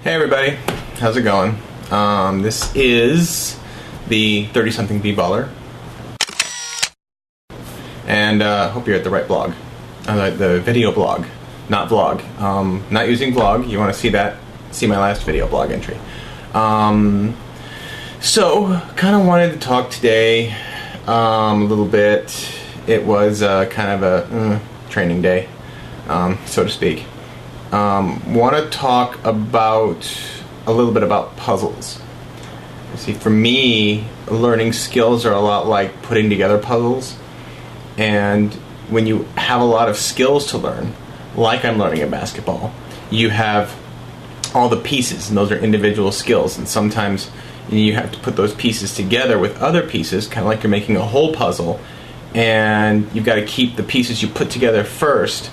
Hey everybody, how's it going? This is the 30-something B-baller, and hope you're at the right blog, the video blog, not vlog. Not using vlog. You want to see that? See my last video blog entry. So kind of wanted to talk today a little bit. It was kind of a training day, so to speak. Want to talk about a little bit about puzzles. You see, for me, learning skills are a lot like putting together puzzles. And when you have a lot of skills to learn, like I'm learning in basketball, you have all the pieces, and those are individual skills. And sometimes you have to put those pieces together with other pieces, kind of like you're making a whole puzzle. And you've got to keep the pieces you put together first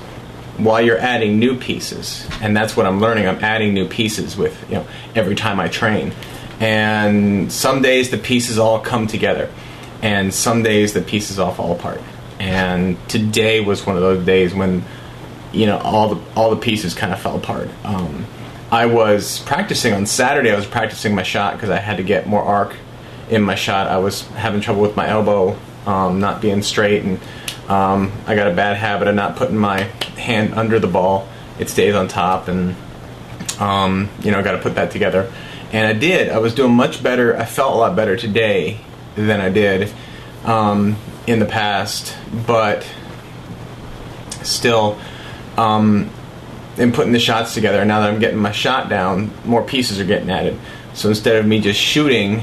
while you're adding new pieces. And that's what I'm learning. I'm adding new pieces with, every time I train. And some days the pieces all come together, and some days the pieces all fall apart. And today was one of those days when, all the pieces kind of fell apart. I was practicing on Saturday. I was practicing my shot because I had to get more arc in my shot. I was having trouble with my elbow not being straight, and I got a bad habit of not putting my hand under the ball. It stays on top, and got to put that together. And I did. I was doing much better. I felt a lot better today than I did in the past, but still, in putting the shots together, now that I'm getting my shot down, more pieces are getting added. So instead of me just shooting,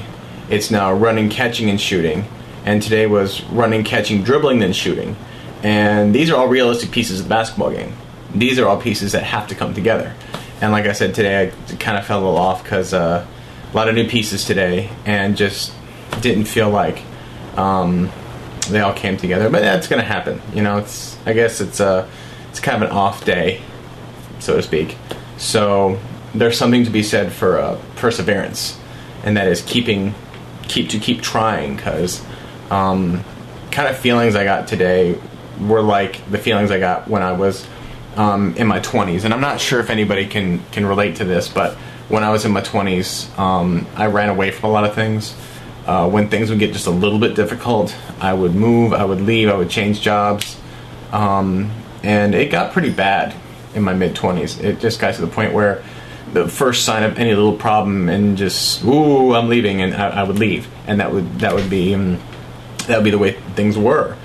it's now running, catching, and shooting. And today was running, catching, dribbling, then shooting. And these are all realistic pieces of the basketball game. These are all pieces that have to come together. And like I said, today I kind of fell a little off because a lot of new pieces today, and just didn't feel like they all came together. But that's going to happen. I guess it's kind of an off day, so to speak. So there's something to be said for perseverance, and that is keep trying, because kind of feelings I got today were like the feelings I got when I was in my 20s. And I'm not sure if anybody can relate to this, but when I was in my 20s, I ran away from a lot of things. When things would get just a little bit difficult, I would move, I would leave, I would change jobs. And it got pretty bad in my mid-20s. It just got to the point where the first sign of any little problem, and just, ooh, I'm leaving, and I would leave. And that would be the way things were.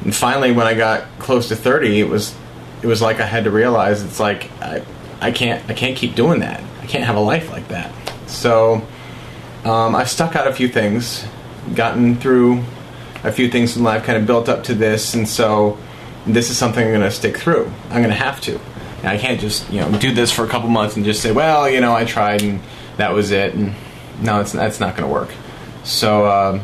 And finally, when I got close to 30, it was like I had to realize, it's like I can't keep doing that. I can't have a life like that. So I've stuck out a few things, gotten through a few things in life, kind of built up to this, and so this is something I'm going to stick through. I'm going to have to. And I can't just do this for a couple months and just say, well, I tried and that was it. And no, it's not going to work. So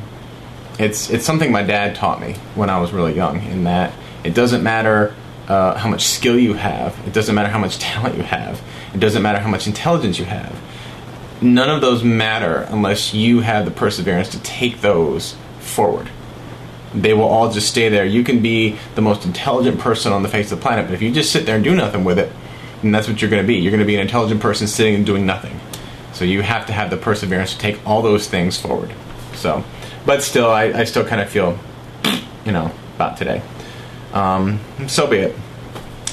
it's something my dad taught me when I was really young, in that it doesn't matter how much skill you have. It doesn't matter how much talent you have. It doesn't matter how much intelligence you have. None of those matter unless you have the perseverance to take those forward. They will all just stay there. You can be the most intelligent person on the face of the planet, but if you just sit there and do nothing with it, then that's what you're going to be. You're going to be an intelligent person sitting and doing nothing. So you have to have the perseverance to take all those things forward. So, but still, I still kind of feel, about today. So be it.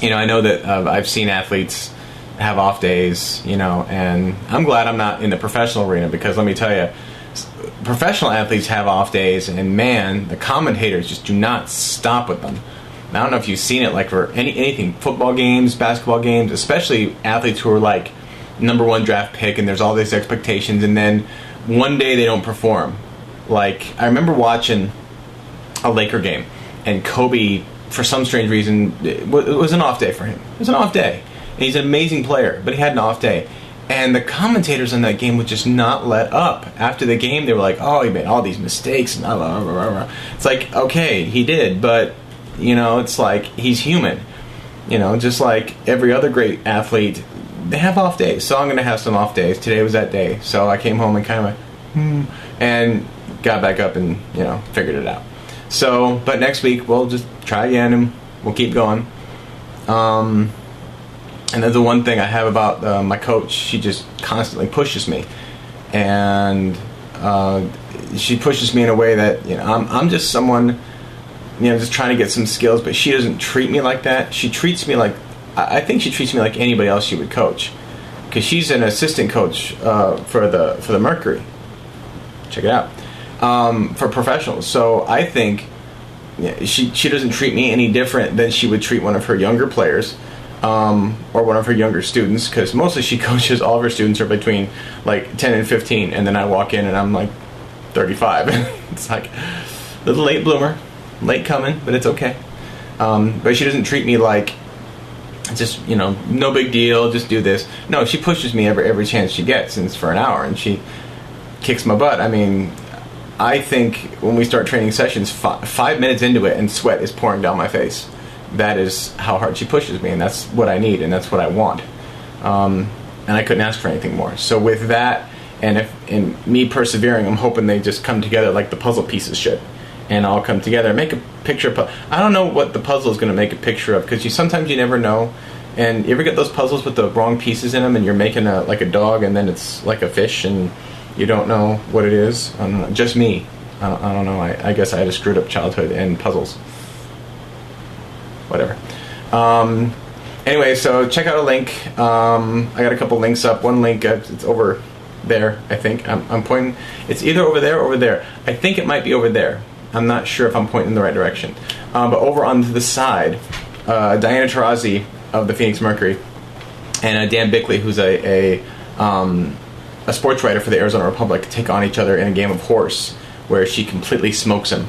I know that I've seen athletes have off days, and I'm glad I'm not in the professional arena, because let me tell you, professional athletes have off days, and man, the commentators just do not stop with them. I don't know if you've seen it, like for anything, football games, basketball games, especially athletes who are like #1 draft pick, and there's all these expectations, and then one day they don't perform. Like, I remember watching a Laker game, and Kobe, for some strange reason, it was an off day for him. It was an off day. And he's an amazing player, but he had an off day. And the commentators on that game would just not let up. After the game, they were like, oh, he made all these mistakes, and blah, blah, blah, blah. It's like, okay, he did, but, it's like, he's human. Just like every other great athlete, they have off days. So I'm going to have some off days. Today was that day. So I came home and kind of went, and got back up and, figured it out. So, but next week, we'll just try again, and we'll keep going. And then the one thing I have about my coach, she just constantly pushes me, and she pushes me in a way that, you know, I'm just someone, you know, just trying to get some skills, but she doesn't treat me like that. She treats me like, I think she treats me like anybody else she would coach, because she's an assistant coach for the Mercury. Check it out, for professionals. So I think, yeah, she doesn't treat me any different than she would treat one of her younger players, or one of her younger students, because mostly she coaches, all of her students are between like 10 and 15, and then I walk in and I'm like 35. It's like a little late bloomer, late coming, but it's okay. But she doesn't treat me like just, you know, no big deal, just do this. No, she pushes me every chance she gets, and it's for an hour, and she kicks my butt. I mean, I think when we start training sessions, 5 minutes into it and sweat is pouring down my face. That is how hard she pushes me, and that's what I need, and that's what I want. And I couldn't ask for anything more. So with that, and me persevering, I'm hoping they just come together like the puzzle pieces should, and all come together and make a picture of. I don't know what the puzzle is going to make a picture of, because sometimes you never know. And you ever get those puzzles with the wrong pieces in them, and you're making like a dog, and then it's like a fish, and you don't know what it is? I don't know. Just me. I don't know. I guess I had a screwed up childhood and puzzles. Whatever. Anyway, so check out a link. I got a couple links up. One link, it's over there, I think. I'm pointing. It's either over there or over there. I think it might be over there. I'm not sure if I'm pointing in the right direction. But over on the side, Diana Taurasi of the Phoenix Mercury, and Dan Bickley, who's a sports writer for the Arizona Republic, take on each other in a game of horse, where she completely smokes him.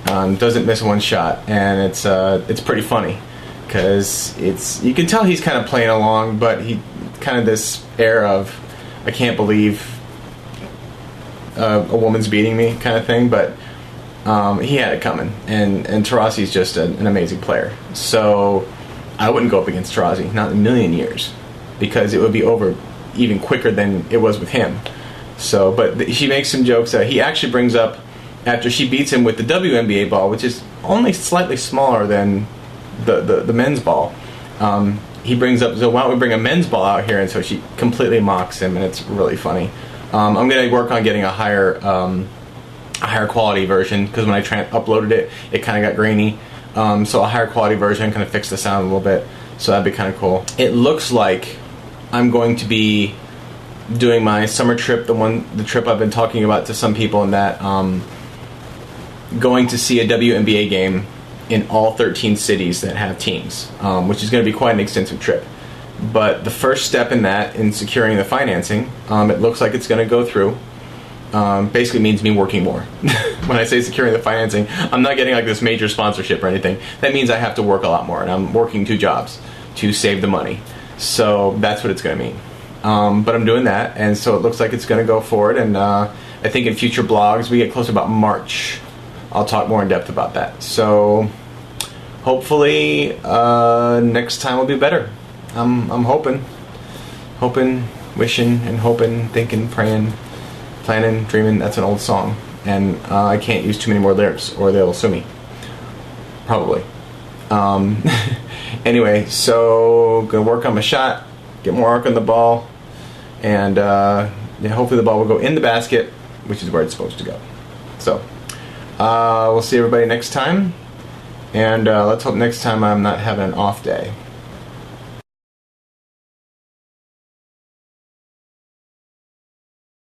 Doesn't miss one shot, and it's pretty funny, because you can tell he's kind of playing along, but he kind of this air of, I can't believe a woman's beating me kind of thing, but he had it coming, and Taurasi's just an amazing player. So I wouldn't go up against Taurasi, not in a million years, because it would be over even quicker than it was with him. So, but she makes some jokes that he actually brings up after she beats him with the WNBA ball, which is only slightly smaller than the men's ball. He brings up, so why don't we bring a men's ball out here? And so she completely mocks him, and it's really funny. I'm going to work on getting a higher quality version, because when I uploaded it kind of got grainy. So a higher quality version kind of fix the sound a little bit. So that'd be kind of cool. It looks like I'm going to be doing my summer trip, the trip I've been talking about to some people, and that going to see a WNBA game in all 13 cities that have teams, which is going to be quite an extensive trip. But the first step in that, in securing the financing, it looks like it's going to go through. Basically means me working more. When I say securing the financing, I'm not getting like this major sponsorship or anything. That means I have to work a lot more, and I'm working 2 jobs to save the money. So that's what it's going to mean. But I'm doing that, and so it looks like it's going to go forward. And I think in future blogs, we get close to about March, I'll talk more in depth about that. So hopefully next time will be better. I'm hoping, wishing, and hoping, thinking, praying, planning, dreaming. That's an old song, and I can't use too many more lyrics or they'll sue me, probably. Anyway, so gonna work on my shot, get more arc on the ball, and yeah, hopefully the ball will go in the basket, which is where it's supposed to go. So we'll see everybody next time, and let's hope next time I'm not having an off day.